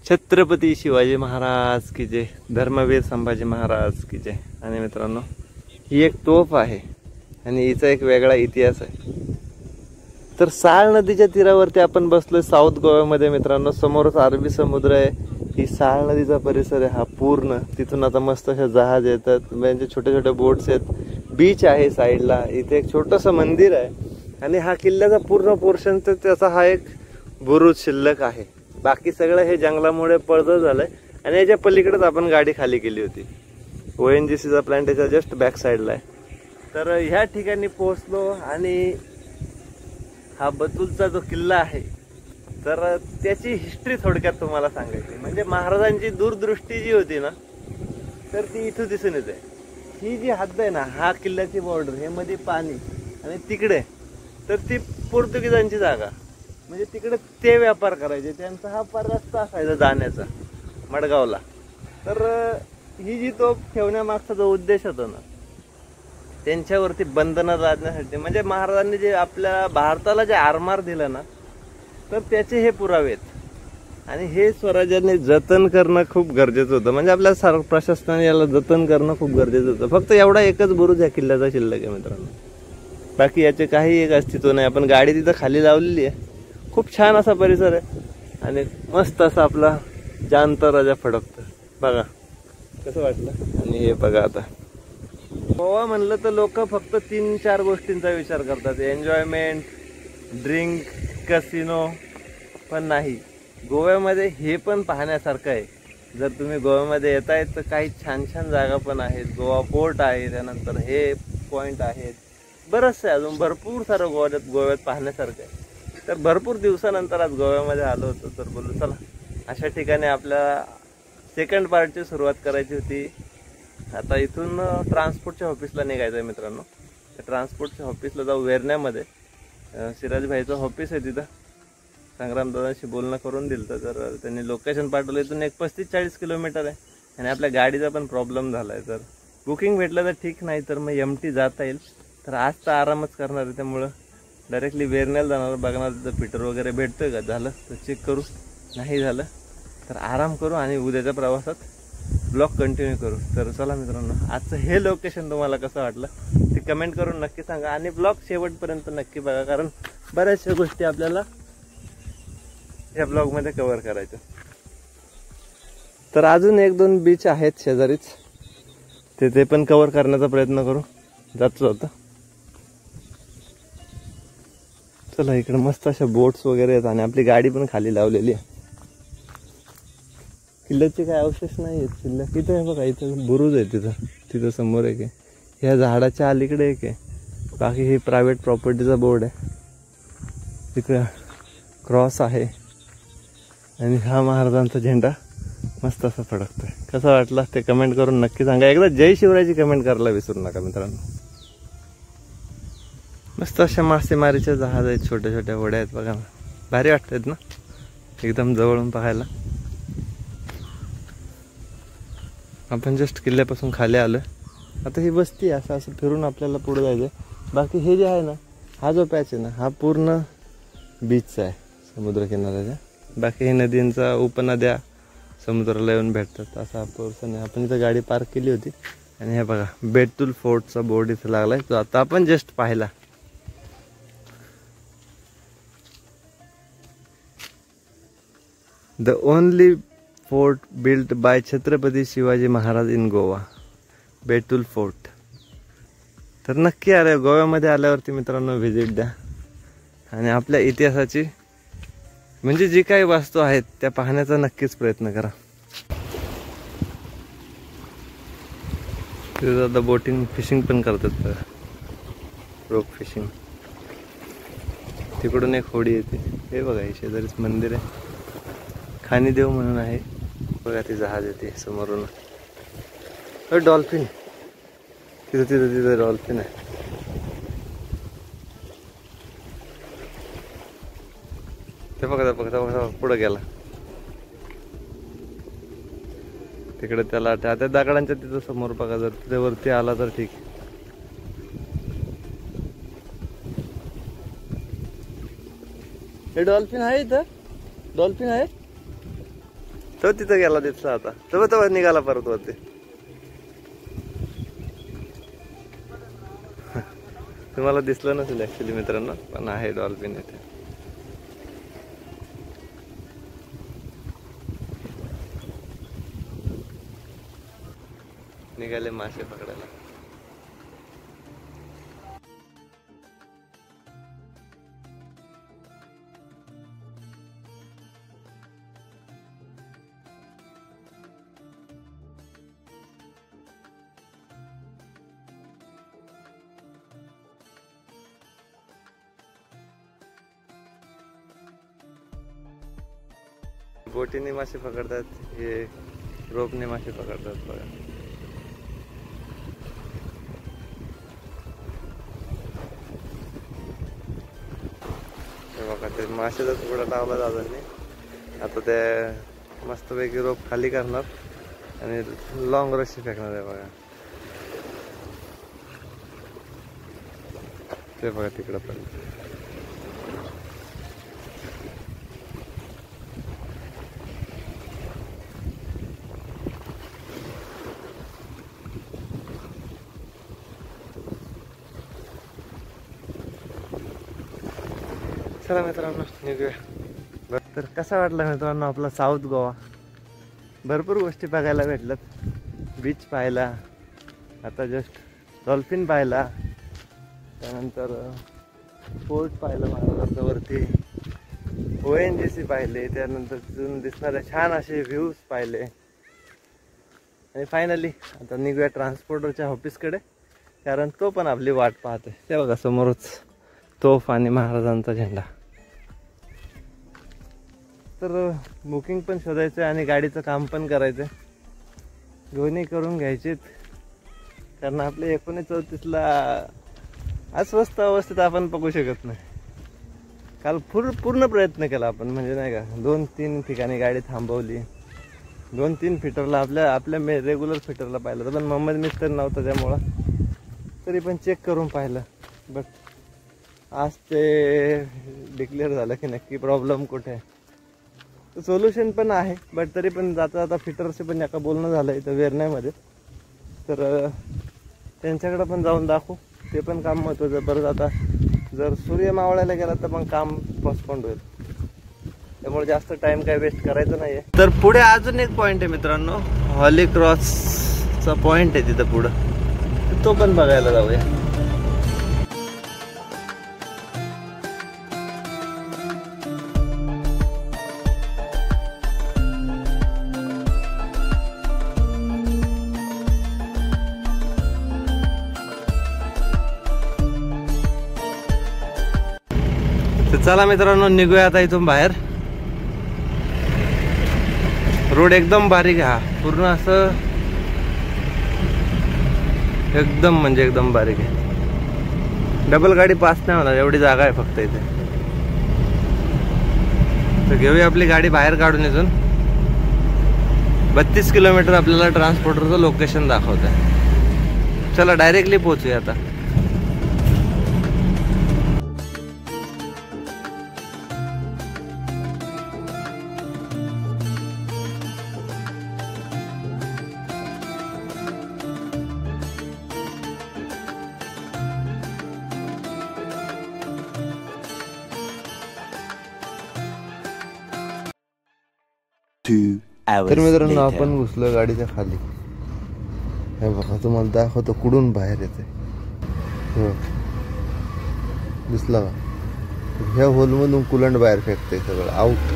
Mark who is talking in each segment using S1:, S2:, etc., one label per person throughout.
S1: छत्रपती शिवाजी महाराज की जय, धर्मवीर संभाजी महाराज की जय। आणि मित्रांनो, ही एक तोफ आहे आणि हिचा एक वेगळा इतिहास आहे। तर साळ नदीच्या तीरावरती आपण बसलोय साऊथ गोव्यामध्ये मित्रांनो। समोरच अरबी समुद्र आहे, ही साळ नदीचा परिसर आहे हा पूर्ण। तिथून आता मस्त अशा जहाज येतात, म्हणजे छोटे छोटे बोट्स आहेत, बीच आहे साईडला, इथे एक छोटंसं मंदिर आहे आणि हा किल्ल्याचा पूर्ण पोर्शन तर त्याचा हा एक बुरुज शिल्लक आहे। बाकी सगळं हे जंगलामुळे पडझड झालंय आणि याच्या पलीकडेच आपण गाडी खाली केली होती। ONGCचा प्लांट याच्या जस्ट बॅक साईडला आहे। तर ह्या ठिकाणी पोहोचलो आणि हा बतूलचा जो किल्ला आहे तर त्याची हिस्ट्री थोडक्यात तुम्हाला सांगायची म्हणजे महाराजांची दूरदृष्टी जी होती ना तर ती इथं दिसून येते। ही जी हद्द आहे ना, हा किल्ल्याची बॉर्डर, हे मध्ये पाणी आणि तिकडे तर ती पोर्तुगीजांची जागा, म्हणजे तिकडे ते व्यापार करायचे, त्यांचा हा फार रस्ता असायचा जाण्याचा मडगावला। तर ही जी तोफ ठेवण्यामागचा जो उद्देश होता ना, त्यांच्यावरती बंधनं लादण्यासाठी, म्हणजे महाराजांनी जे आपल्या भारताला जे आरमार दिलं ना तर त्याचे हे पुरावे आहेत आणि हे स्वराज्याने जतन करणं खूप गरजेचं होतं। म्हणजे आपल्या प्रशासनाने याला जतन करणं खूप गरजेचं होतं। फक्त एवढा एकच बुरुज या किल्ल्याचा शिल्लक आहे मित्रांनो, बाकी याचे काही एक अस्तित्व नाही। आपण गाडी तिथं खाली लावलेली आहे, खूप छान असा परिसर आहे आणि मस्त असा आपला जाणता राजा फडकतो बघा, कसं वाटलं। आणि हे बघा, आता गोवा म्हणलं तर लोक फक्त 3-4 गोष्टींचा विचार करतात, एन्जॉयमेंट, ड्रिंक, कसिनो, पण नाही, गोव्यामध्ये हे पण पाहण्यासारखं आहे। जर तुम्ही गोव्यामध्ये येताय तर काही छान छान जागा पण आहेत, गोवा पोर्ट आहे, त्यानंतर हे पॉइंट आहेत, बरंचसं अजून भरपूर सारं गोव्यात पाहण्यासारखं आहे। तर भरपूर दिवसानंतर आज गोव्यामध्ये आलो होतो, तर बोललो चला अशा ठिकाणी आपल्या सेकंड पार्टची सुरुवात करायची होती। आता इथून ट्रान्सपोर्टच्या ऑफिसला निघायचं आहे मित्रांनो। त्या ट्रान्सपोर्टच्या ऑफिसला जाऊ, वेरण्यामध्ये सिराज भाईचं ऑफिस आहे, तिथं संग्राम दादाशी बोलणं करून दिलं तर त्यांनी लोकेशन पाठवलं। इथून एक 35-40 किलोमीटर आहे आणि आपल्या गाडीचा पण प्रॉब्लेम झाला आहे, तर बुकिंग भेटलं तर ठीक, नाही तर मग MT जाता येईल। तर आज तर आरामच करणार आहे, त्यामुळं डायरेक्टली वेरण्याला जाणार, बघणार तिथं पीटर वगैरे भेटतोय का, झालं तर चेक करू, नाही झालं तर आराम करू आणि उद्याच्या प्रवासात ब्लॉग कंटिन्यू करू। तर चला मित्रांनो, आजचं हे लोकेशन तुम्हाला कसं वाटलं ते कमेंट करून नक्की सांगा आणि ब्लॉग शेवटपर्यंत नक्की बघा, कारण बऱ्याचशा गोष्टी आपल्याला या ब्लॉगमध्ये कव्हर करायच्या। तर अजून 1-2 बीच आहेत शेजारीच, ते पण कव्हर करण्याचा प्रयत्न करू जातो आता। चला, इकडे मस्त अशा बोट्स वगैरे आहेत आणि आपली गाडी पण खाली लावलेली आहे। किल्ल्याचे काय अवशेष नाही आहेत शिल्लक। इथं आहे बघा, इथं बुरुज आहे, तिथं समोर एक आहे, ह्या झाडाच्या अलीकडे एक आहे, बाकी ही प्रायव्हेट प्रॉपर्टीचा बोर्ड आहे, तिकडं क्रॉस आहे आणि हा महाराजांचा झेंडा मस्त असा फडकतोय। कसा वाटला ते कमेंट करून नक्की सांगा। एकदा जय शिवरायची कमेंट करायला विसरू नका मित्रांनो। मस्त अशा मासेमारीचे जहाज आहेत, छोट्या छोट्या होड्या आहेत बघा ना, भारी वाटतात ना एकदम जवळून पाहायला। आपण जस्ट किल्ल्यापासून खाली आलोय, आता ही बस्ती आहे, असं फिरून आपल्याला पुढे जायचंय। बाकी हे जे आहे ना, हा जो पॅच आहे ना, हा पूर्ण बीचचा आहे समुद्रकिनाऱ्याचा। बाकी हे नदींचा उपनद्या समुद्राला येऊन भेटतात, असा पोर्शन आहे। आपण इथं गाडी पार्क केली होती आणि हे बघा बेतुल फोर्टचा बोर्ड इथं लागलाय, तो आता आपण जस्ट पाहिला। The only fort built by Chhatrapati Shivaji Maharaj in Goa, Betul fort. तर नक्की आले गोव्यामध्ये आल्यावरती मित्रांनो व्हिजिट द्या आणि आपल्या इतिहासाची म्हणजे जी काही वास्तू आहेत त्या पाहण्याचा नक्कीच प्रयत्न करा। तिथे आता बोटिंग फिशिंग पण करतात बघा, रोक फिशिंग। तिकडून एक होडी येते, हे बघा हे शेजारीच मंदिर आहे, खानीदेव म्हणून आहे बघा, ती जहाज येते समोरून। डॉल्फिन, तिथं डॉल्फिन आहे। ते बघा पुढे गेला, तिकडे त्याला त्या दगडांच्या तिथं समोर बघा, जर तिथे वरती आला तर ठीक। हे डॉल्फिन आहे, इथं डॉल्फिन आहे। तो तिथं गेला दिसला आता, तेव्हा निघाला परत वरती. तुम्हाला दिसलं नसेल ऍक्च्युली मित्रांनो, पण आहे डॉल्फिन इथे. निघाले मासे पकडायला. बोटीने मासे पकडतात, हे रोपने मासे पकडतात बघा. बघा ते माशाचा तुकडा लावला दादांनी. आता ते मस्तपैकी रोप खाली करणार आणि लॉंग रशी फेकणार आहे बघा. ते बघा तिकडं पण. चला मित्रांनो निघूया. तर कसा वाटला मित्रांनो आपला साऊथ गोवा. भरपूर गोष्टी बघायला भेटल्यात. बीच पाहिला, आता जस्ट डॉल्फिन पाहिला, त्यानंतर फोर्ट पाहिलं महाराजांच्या वरती, ONGC पाहिले, त्यानंतर तिथून दिसणारे छान असे व्ह्यूज पाहिले आणि फायनली आता निघूया ट्रान्सपोर्टरच्या ऑफिसकडे, कारण तो पण आपली वाट पाहतोय. ते बघा समोरच तोफ आणि महाराजांचा झेंडा. तर बुकिंग पण शोधायचं आणि गाडीचं काम पण करायचं, दोन्ही करून घ्यायचेत. कारण आपले 1934ला अस्वस्थ अवस्थेत आपण बघू शकत नाही. काल पूर्ण प्रयत्न केला आपण, म्हणजे नाही का 2-3 ठिकाणी गाडी थांबवली, 2-3 फिटरला आपल्या रेग्युलर फिटरला पाहिलं तर, पण मोहम्मद मिस्टर नव्हता त्यामुळं तरी पण चेक करून पाहिलं. बट आज ते डिक्लेअर झालं की नक्की प्रॉब्लेम कुठे आहे. सोल्युशन पण आहे, बट तरी पण जाता जाता फिटरचे पण एका बोलणं झालं इथं वेरण्यामध्ये, तर त्यांच्याकडे पण जाऊन दाखवू. ते पण काम महत्त्वाचं. परत आता जर सूर्य मावळायला गेला तर मग काम पोस्टपोंड होईल, त्यामुळे जास्त टाइम काय वेस्ट करायचं नाहीये. तर पुढे अजून एक पॉइंट आहे मित्रांनो, हॉली क्रॉसचा पॉइंट आहे तिथं पुढं, तो पण बघायला जाऊया. चला मित्रांनो निघूया आता इथून बाहेर. रोड एकदम बारीक आहे हा, पूर्ण असं एकदम म्हणजे एकदम बारीक आहे. डबल गाडी पास नाही होणार एवढी जागा आहे फक्त इथे. तर घेऊया आपली गाडी बाहेर काढून इथून. 32 किलोमीटर आपल्याला ट्रान्सपोर्टरचं लोकेशन दाखवत आहे. चला डायरेक्टली पोहोचूया आता. तर मित्रांनो आपण घुसलो गाडीच्या खाली. हे बघा तुम्हाला दाखवतो कुठून बाहेर येते. दिसला का? ह्या होलमधून कुलंट बाहेर फेकते सगळं आउट.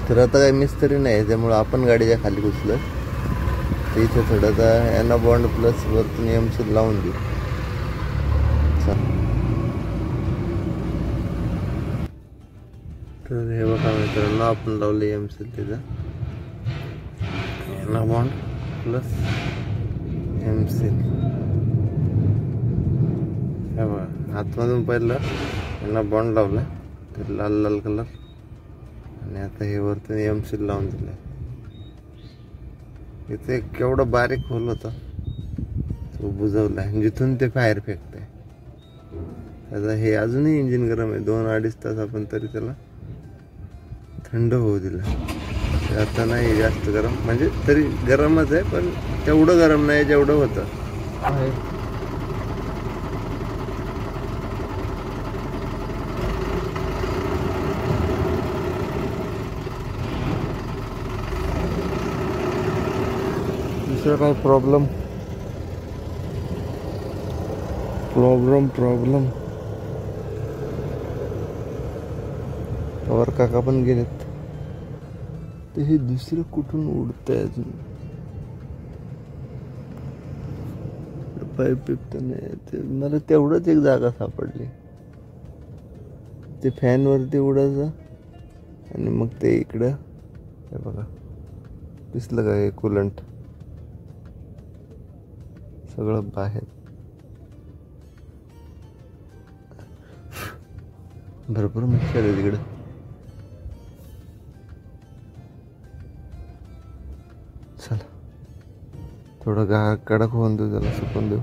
S1: तर आता काही मिस्त्री नाही त्यामुळे आपण गाडीच्या खाली घुसलो. तर इथे थोडं यांना बॉन्ड प्लस वरतून MC लावून देऊ. तर हे बघा मित्रांनो आपण लावले MC तिथं बॉन्ड प्लस MC. हे बघा आतमधून पहिलं यांना बॉन्ड लावला, तर लाल लाल कलर, आणि आता हे वरतून MC लावून दिलं. इथे केवढं बारीक खोल होता तो बुजवला, जिथून ते फायर फेकते. आता हे अजूनही इंजिन गरम आहे. 2-2.5 तास आपण तरी त्याला थंड होऊ दिलं. आता नाही जास्त गरम, म्हणजे तरी गरमच आहे पण तेवढं गरम नाही जेवढं होतं. दुसरा काय प्रॉब्लेम पवार काका पण गेलेत. ते हे दुसरं कुठून उडतंय अजून, पाईप तर नाही ते. मला तेवढंच एक जागा सापडली, ते फॅन वरती उडायचं आणि मग ते इकडं हे बघा दिसलं का, हे कुलंट सगळं बाहेर. भरपूर मच्छर आहे तिकडं. चला थोडं कडक होऊन देऊ, त्याला सुकून देऊ.